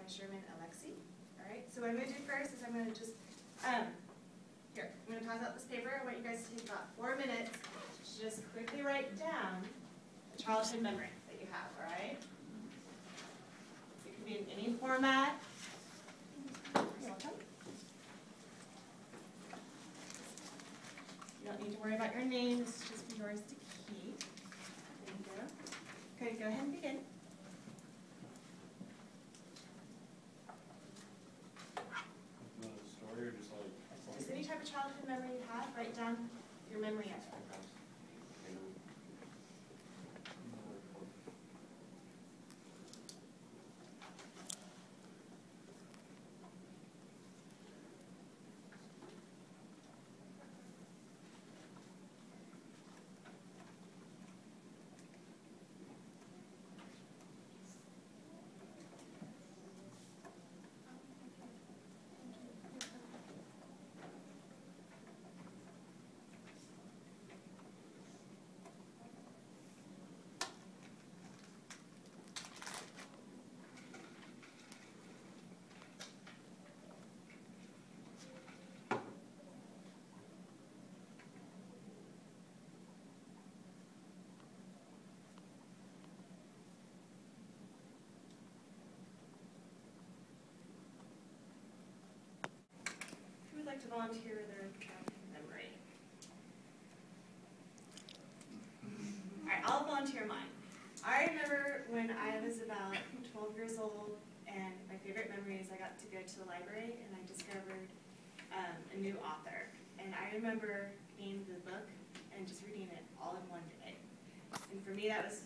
by Sherman Alexie. All right, so what I'm going to do first is I'm going to just, here, I'm going to pass out this paper. I want you guys to take about 4 minutes to just quickly write down a childhood memory that you have, all right? It can be in any format. You're welcome. You don't need to worry about your name. This is just yours to keep. Thank you. Okay, go ahead and begin. Story or just like? Just any type of childhood memory you have, write down your memory of it. Like to volunteer their childhood memory. All right, I'll volunteer mine. I remember when I was about 12 years old, and my favorite memory is I got to go to the library and I discovered a new author. And I remember getting the book and just reading it all in one day. And for me, that was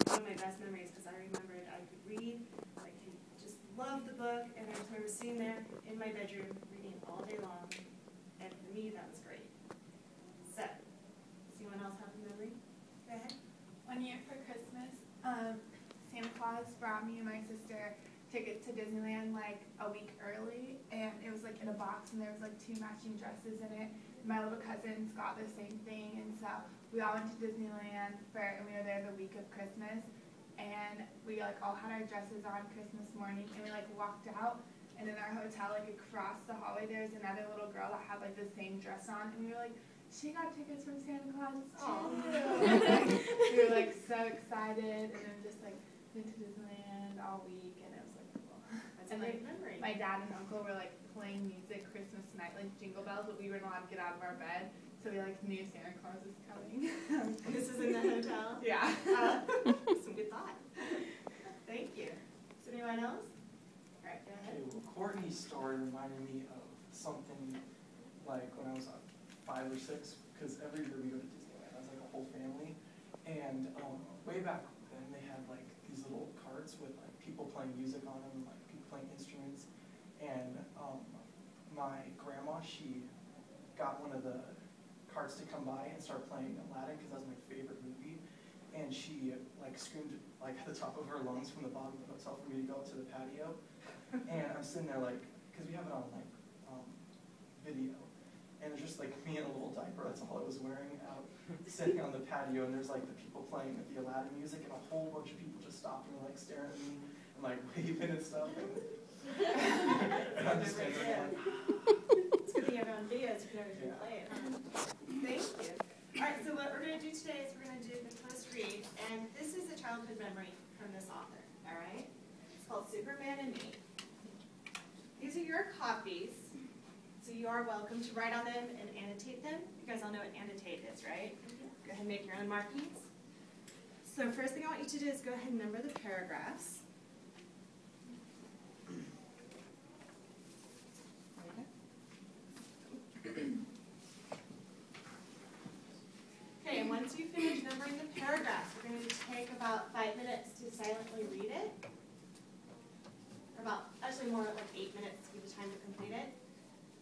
one of my best memories because I remembered I could read, I could just love the book, and I just remember sitting there in my bedroom reading all day long. And for me, that was great. So, does anyone else have a memory? Go ahead. One year for Christmas, Santa Claus brought me and my sister tickets to Disneyland like a week early, and it was like in a box, and there was like 2 matching dresses in it. My little cousins got the same thing, and so we all went to Disneyland and we were there the week of Christmas, and we like all had our dresses on Christmas morning, and we like walked out. And in our hotel, like across the hallway, there was another little girl that had like the same dress on, and we were like, she got tickets from Santa Claus too. We were like so excited, and then just like went to Disneyland all week, and it was like cool. That's a great memory. My dad and uncle were like playing music Christmas night, like Jingle Bells, but we weren't allowed to get out of our bed, so we like knew Santa Claus was coming. This is in the hotel? Yeah. Some good thought. Thank you. Is there anyone else? All right, go ahead. Okay, well, Courtney's story reminded me of something like when I was 5 or 6, because every year we go to Disneyland as like a whole family, and way back then they had like these little carts with like people playing music on them, like people playing instruments, and my grandma, she got one of the carts to come by and start playing Aladdin, because that was my favorite movie, and she like screamed like at the top of her lungs from the bottom of the hotel for me to go up to the patio. And I'm sitting there like, because we have it on like video, and it's just like me in a little diaper, that's all I was wearing, out sitting on the patio, and there's like the people playing the Aladdin music, and a whole bunch of people just stopped and were like staring at me and like waving and stuff. And I'm just standing there like, It's good that you have it on video so you can always replay it. Thank you. All right, so what we're going to do today is we're going to do the close read, and this is a childhood memory from this author, all right? It's called Superman and Me. These are your copies, so you are welcome to write on them and annotate them. You guys all know what annotate is, right? Go ahead and make your own markings. So first thing I want you to do is go ahead and number the paragraphs. Okay, and once you finish numbering the paragraphs, we're going to take about 5 minutes to silently read it. Or about, actually more like 8 minutes to give you time to complete it.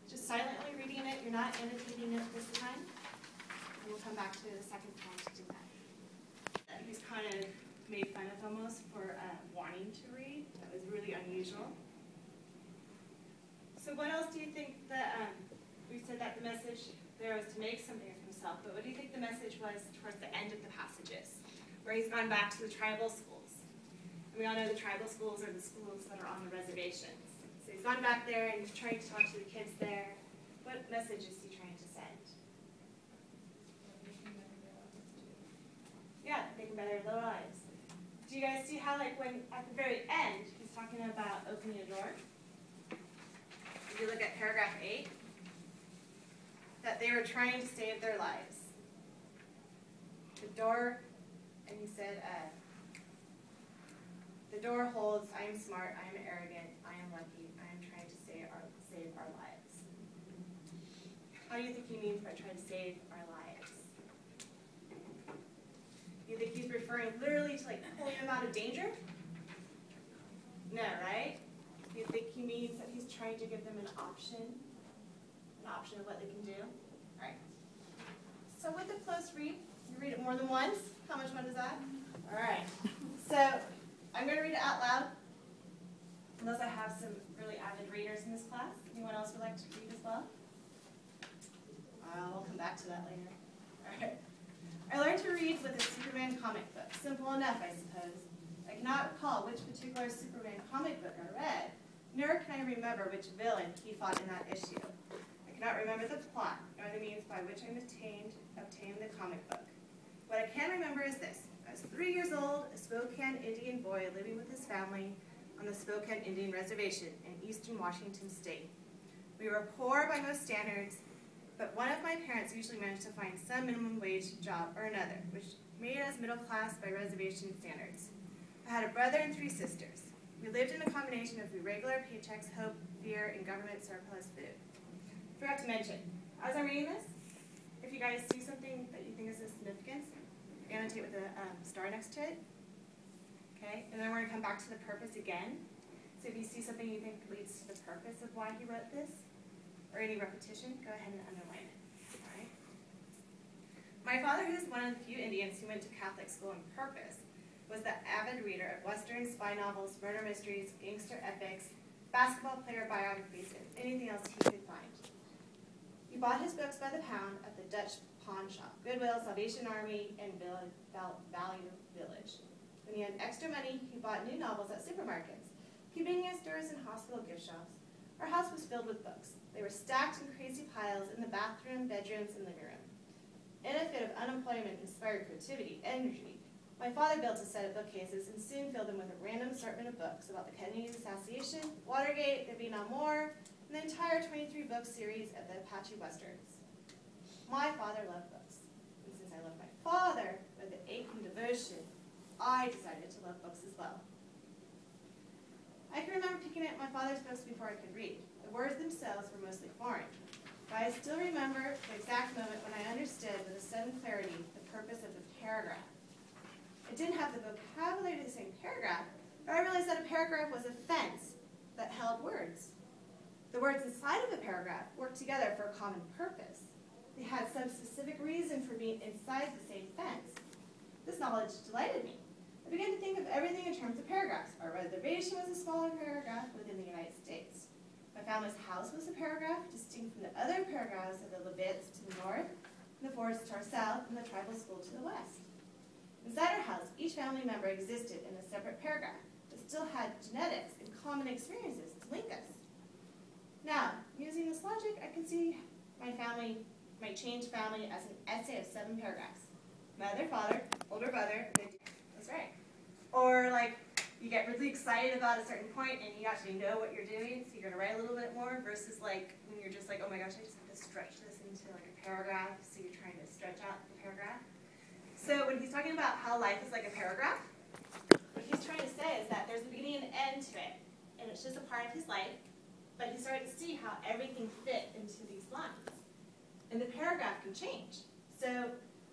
Just silently reading it, you're not annotating it this time. And we'll come back to the second time to do that. He's kind of made fun of almost for wanting to read. That was really unusual. So what else do you think that, we said that the message there was to make something of himself, but what do you think the message was towards the end of the passages, where he's gone back to the tribal schools? And we we all know the tribal schools are the schools that are on the reservations. So he's gone back there and he's trying to talk to the kids there. What message is he trying to send? Yeah, they can better their lives. Do you guys see how, like, when at the very end, he's talking about opening a door? If you look at paragraph 8, that they were trying to save their lives. The door, and he said, the door holds, I am smart, I am arrogant, I am lucky, I am trying to save our lives. How do you think he means by trying to save our lives? You think he's referring literally to like pulling them out of danger? No, right? You think he means that he's trying to give them an option of what they can do? All right. So with the close read, you read it more than once. How much fun is that? All right. So I'm going to read it out loud, unless I have some really avid readers in this class. Anyone else would like to read as well? We'll come back to that later. All right. I learned to read with a Superman comic book. Simple enough, I suppose. I cannot recall which particular Superman comic book I read, nor can I remember which villain he fought in that issue. I cannot remember the plot, nor the means by which I obtained the comic book. What I can remember is this. I was 3 years old, a Spokane Indian boy living with his family on the Spokane Indian Reservation in eastern Washington state. We were poor by most standards, but one of my parents usually managed to find some minimum wage job or another, which made us middle class by reservation standards. I had a brother and 3 sisters. We lived in a combination of irregular paychecks, hope, fear, and government surplus food. Forgot to mention, as I'm reading this, if you guys see something that you think is of significance, annotate with a star next to it. Okay, and then we're going to come back to the purpose again. So if you see something you think leads to the purpose of why he wrote this, or any repetition, go ahead and underline it. All right. My father, who is one of the few Indians who went to Catholic school on purpose, was the avid reader of Western spy novels, murder mysteries, gangster epics, basketball player biographies, and anything else he could find. He bought his books by the pound at the Dutch pawn shop, Goodwill, Salvation Army, and Value Village. When he had extra money, he bought new novels at supermarkets, convenience stores, and hospital gift shops. Our house was filled with books. They were stacked in crazy piles in the bathroom, bedrooms, and living room. In a fit of unemployment inspired creativity, energy, my father built a set of bookcases and soon filled them with a random assortment of books about the Kennedy assassination, Watergate, the Vietnam War, and the entire 23-book series of the Apache Westerns. My father loved books, and since I loved my father with an aching devotion, I decided to love books as well. I can remember picking up my father's books before I could read. The words themselves were mostly foreign, but I still remember the exact moment when I understood with a sudden clarity the purpose of the paragraph. It didn't have the vocabulary of the same paragraph, but I realized that a paragraph was a fence that held words. The words inside of the paragraph worked together for a common purpose. They had some specific reason for being inside the same fence. This knowledge delighted me. I began to think of everything in terms of paragraphs. Our reservation was a smaller paragraph within the United States. My family's house was a paragraph, distinct from the other paragraphs of the Levitts to the north, and the forests to our south, and the tribal school to the west. Inside our house, each family member existed in a separate paragraph, but still had genetics and common experiences to link us. Now, using this logic, I can see my changed family as an essay of 7 paragraphs. Mother, father, older brother, that's right. Or like, you get really excited about a certain point and you actually know what you're doing, so you're gonna write a little bit more versus like when you're just like, oh my gosh, I just have to stretch this into like a paragraph, so you're trying to stretch out the paragraph. So when he's talking about how life is like a paragraph, what he's trying to say is that there's a beginning and end to it, and it's just a part of his life, but he started to see how everything fit into these lines. And the paragraph can change. So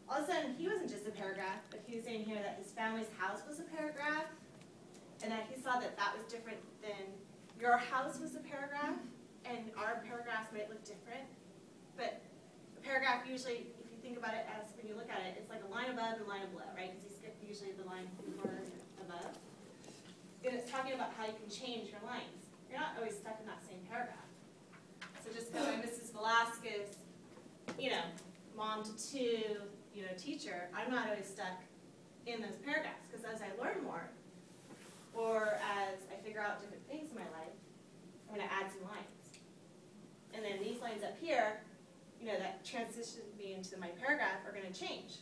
all of a sudden, he wasn't just a paragraph, but he was saying here that his family's house was a paragraph, and that he saw that that was different than your house was a paragraph, and our paragraphs might look different. But a paragraph usually, if you think about it as when you look at it, it's like a line above and a line below, right? Because you skip usually the line before above. And it's talking about how you can change your lines. You're not always stuck in that same paragraph. So just because I'm Mrs. Velasquez, mom to 2, teacher, I'm not always stuck in those paragraphs, because as I learn more, or transition me into my paragraph are going to change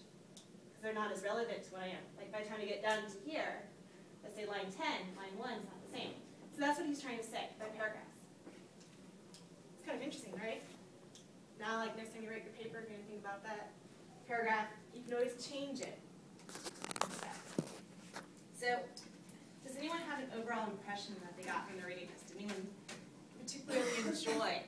because they're not as relevant to what I am. Like by the time I get down to here, let's say line 10, line 1 is not the same. So that's what he's trying to say by paragraphs. It's kind of interesting, right? Now, like next time you write your paper, you're going to think about that paragraph. You can always change it. So, does anyone have an overall impression that they got from the reading test? Did anyone particularly enjoy